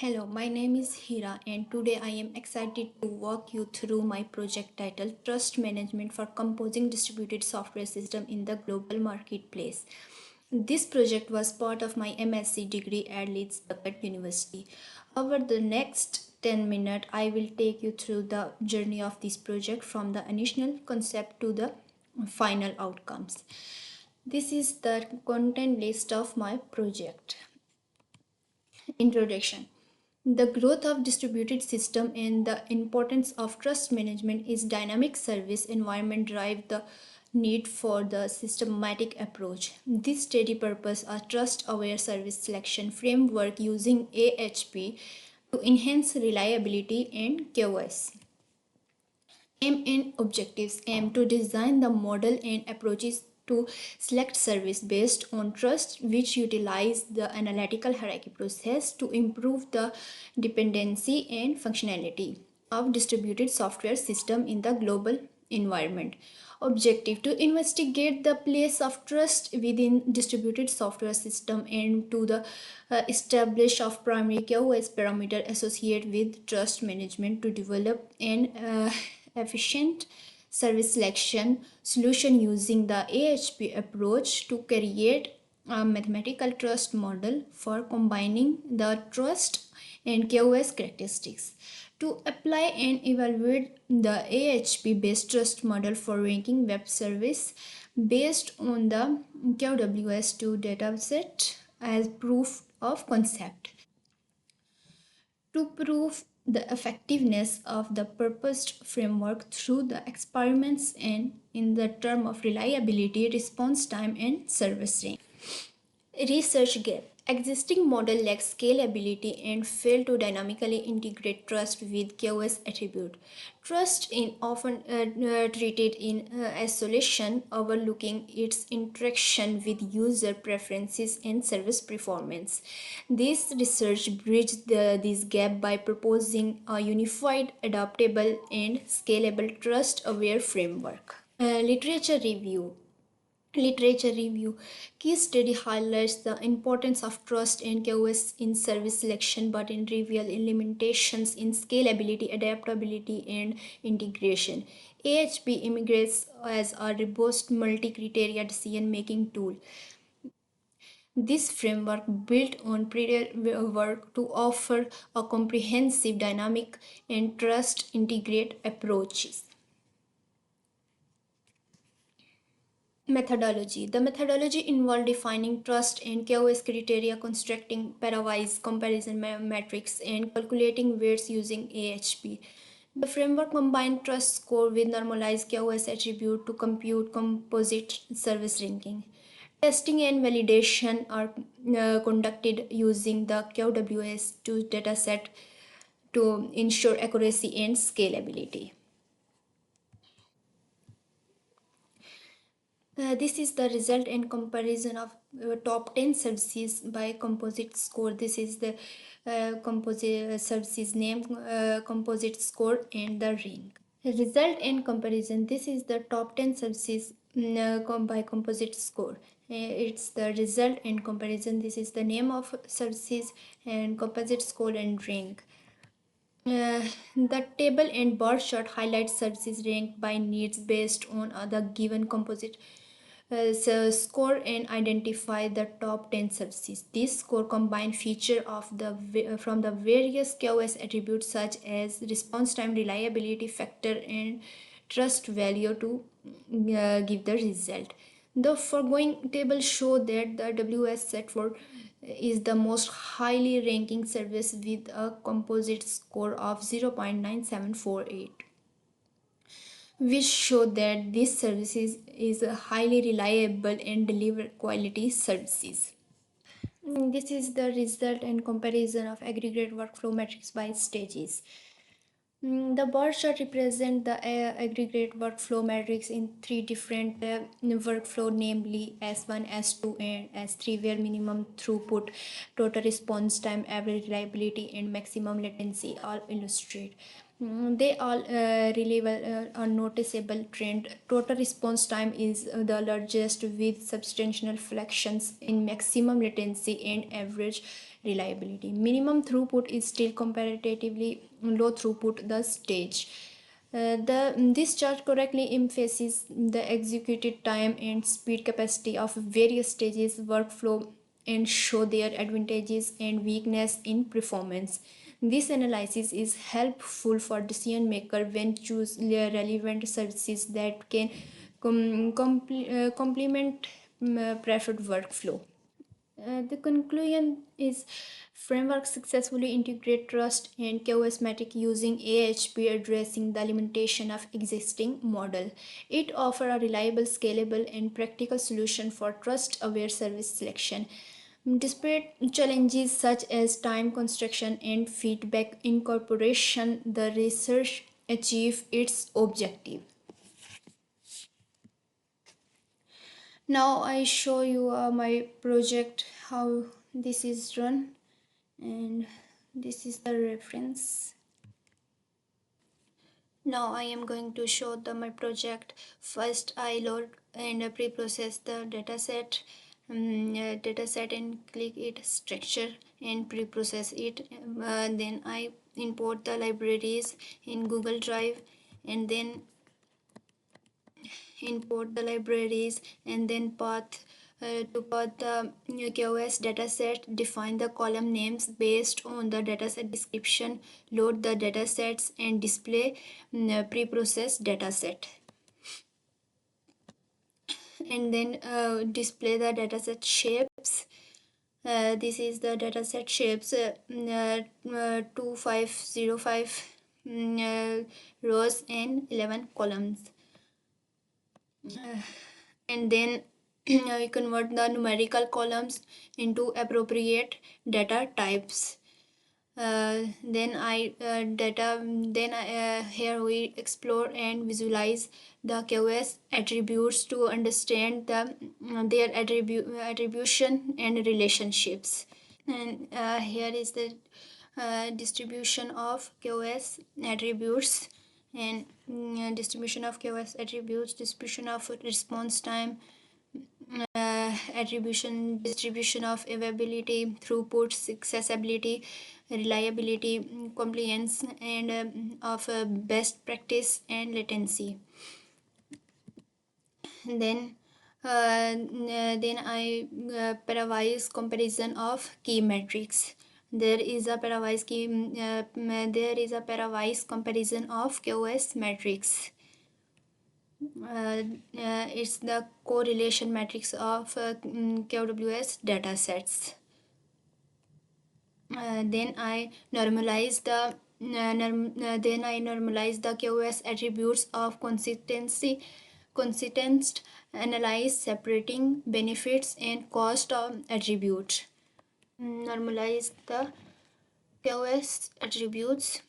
Hello, my name is Hira, and today I am excited to walk you through my project titled Trust Management for Composing Distributed Software System in the Global Marketplace. This project was part of my MSc degree at Leeds Bucket University. Over the next 10 minutes, I will take you through the journey of this project from the initial concept to the final outcomes. This is the content list of my project. Introduction. The growth of distributed system and the importance of trust management is dynamic service environment drive the need for the systematic approach. This steady purpose a trust aware service selection framework using AHP to enhance reliability and QoS. Aim and objectives aim to design the model and approaches to select service based on trust, which utilize the analytical hierarchy process to improve the dependency and functionality of distributed software system in the global environment. Objective to investigate the place of trust within distributed software system and to the establish of primary QoS parameter associated with trust management to develop an efficient service selection solution using the AHP approach to create a mathematical trust model for combining the trust and QoS characteristics. To apply and evaluate the AHP based trust model for ranking web service based on the QoS2 dataset as proof of concept. To prove the effectiveness of the purposed framework through the experiments and in the term of reliability, response time, and service range. Research gap. Existing model lacks scalability and fail to dynamically integrate trust with QoS attribute. Trust is often treated in isolation, overlooking its interaction with user preferences and service performance. This research bridges this gap by proposing a unified, adaptable, and scalable trust-aware framework. Literature review. Literature review. Key study highlights the importance of trust and QoS in service selection, but in reveal limitations in scalability, adaptability, and integration. AHP immigrates as a robust multi-criteria decision-making tool. This framework built on prior work to offer a comprehensive, dynamic, and trust integrate approaches. Methodology. The methodology involved defining trust and QoS criteria, constructing pairwise comparison metrics, and calculating weights using AHP. The framework combined trust score with normalized QoS attribute to compute composite service ranking. Testing and validation are conducted using the QoS2 dataset to ensure accuracy and scalability. This is the result and comparison of top 10 services by composite score. This is the composite services name, composite score, and the rank. Result and comparison. This is the top 10 services by composite score. It's the result and comparison. This is the name of services and composite score and rank. The table and bar chart highlights services ranked by needs based on the given composite score and identify the top 10 services. This score combine feature of the from the various QoS attributes such as response time, reliability factor, and trust value to give the result. The foregoing table show that the WS set for is the most highly ranking service with a composite score of 0.9748, which show that this service is highly reliable and deliver quality services. This is the result and comparison of aggregate workflow metrics by stages. The bar chart represents the aggregate workflow metrics in three different workflow, namely S1, S2, and S3, where minimum throughput, total response time, average reliability, and maximum latency all illustrate. They all relieve a noticeable trend. Total response time is the largest with substantial fluctuations in maximum latency and average reliability. Minimum throughput is still comparatively low throughput, the stage. This chart correctly emphasizes the executed time and speed capacity of various stages workflow and show their advantages and weakness in performance. This analysis is helpful for decision maker when choose relevant services that can complement preferred workflow. The conclusion is framework successfully integrate trust and charismatic using AHP addressing the limitation of existing model. It offers a reliable, scalable, and practical solution for trust-aware service selection. Despite challenges such as time construction and feedback incorporation, the research achieved its objective. Now I show you my project, how this is run, and this is the reference. Now I am going to show my project. First I load and pre-process the dataset, and click it structure and pre-process it. Then I import the libraries in Google Drive, and then import the libraries, and then path to path the QoS dataset, define the column names based on the dataset description, load the datasets, and display pre-processed dataset. And then display the dataset shapes. This is the dataset shapes, 2505 rows and 11 columns. And then we convert the numerical columns into appropriate data types. Then here we explore and visualize the QoS attributes to understand their attribution and relationships. And here is the distribution of QoS attributes, and distribution of QoS attributes, distribution of response time, distribution of availability, throughput, accessibility, reliability, compliance, and of best practice and latency. Then I pairwise comparison of key metrics. There is a pairwise comparison of QoS metrics. It's the correlation matrix of QoS datasets. Then I normalize the QoS attributes of consistent analyze separating benefits and cost of attributes. Normalize the QoS attributes.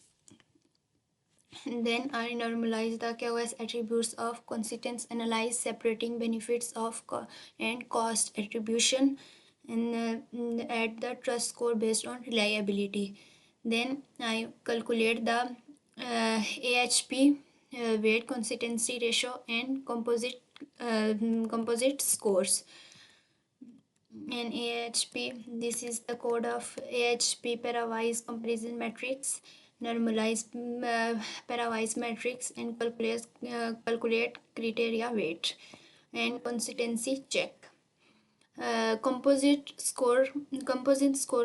Then I normalize the QoS attributes of consistence, analyze separating benefits of and cost attribution, and add the trust score based on reliability. Then I calculate the AHP, weight consistency ratio, and composite scores. And AHP, this is the code of AHP pairwise comparison matrix. Normalize pairwise matrix and calculate criteria weight and consistency check. Composite score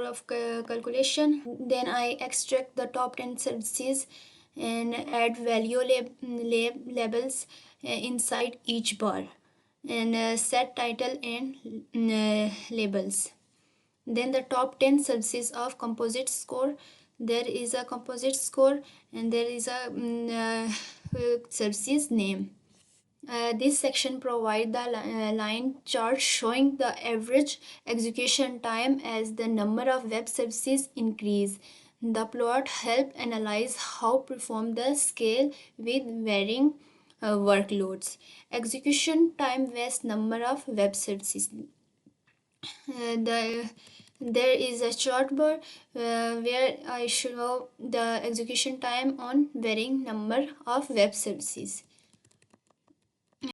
of calculation. Then I extract the top 10 services and add value labels inside each bar, and set title and labels. Then the top 10 services of composite score. There is a composite score, and there is a services name. This section provides the line chart showing the average execution time as the number of web services increase. The plot help analyze how perform the scale with varying workloads. Execution time vs number of web services. There is a chart bar where I show the execution time on varying number of web services.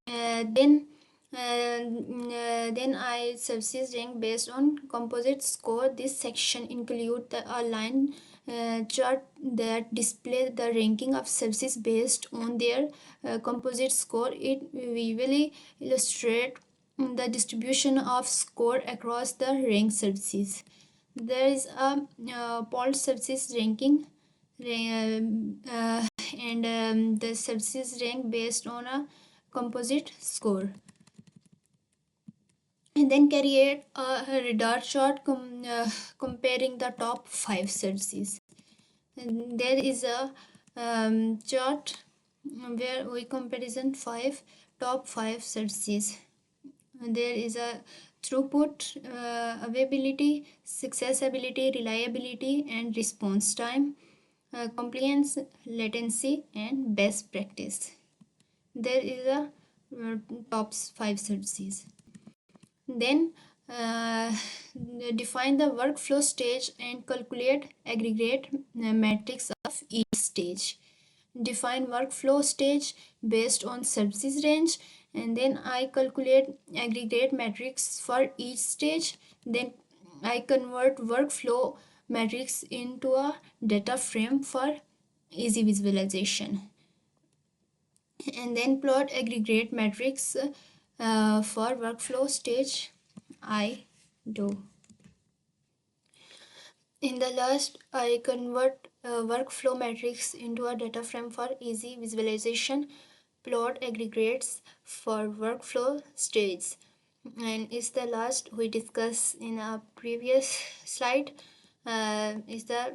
Then Then I services rank based on composite score. This section include a line chart that display the ranking of services based on their composite score. It visually illustrate the distribution of score across the ranked services. There is a polled services ranking, and the services rank based on a composite score. And then create a radar chart comparing the top 5 services. And there is a chart where we comparison top 5 services. And there is a throughput, availability, accessibility, reliability, and response time, compliance, latency, and best practice. There is a top 5 services. Then define the workflow stage and calculate aggregate metrics of each stage. Define workflow stage based on services range, and then I calculate aggregate metrics for each stage. Then I convert workflow metrics into a data frame for easy visualization, and then plot aggregate metrics for workflow stage I do. In the last, I convert workflow metrics into a data frame for easy visualization, plot aggregates for workflow stage. And is the last we discussed in a previous slide, is the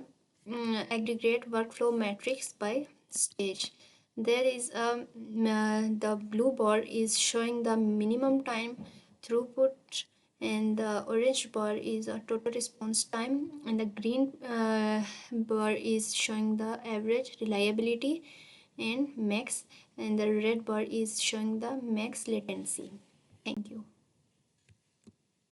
aggregate workflow metrics by stage. There is the blue bar is showing the minimum time throughput, and the orange bar is a total response time, and the green bar is showing the average reliability and max, and the red bar is showing the max latency. Thank you.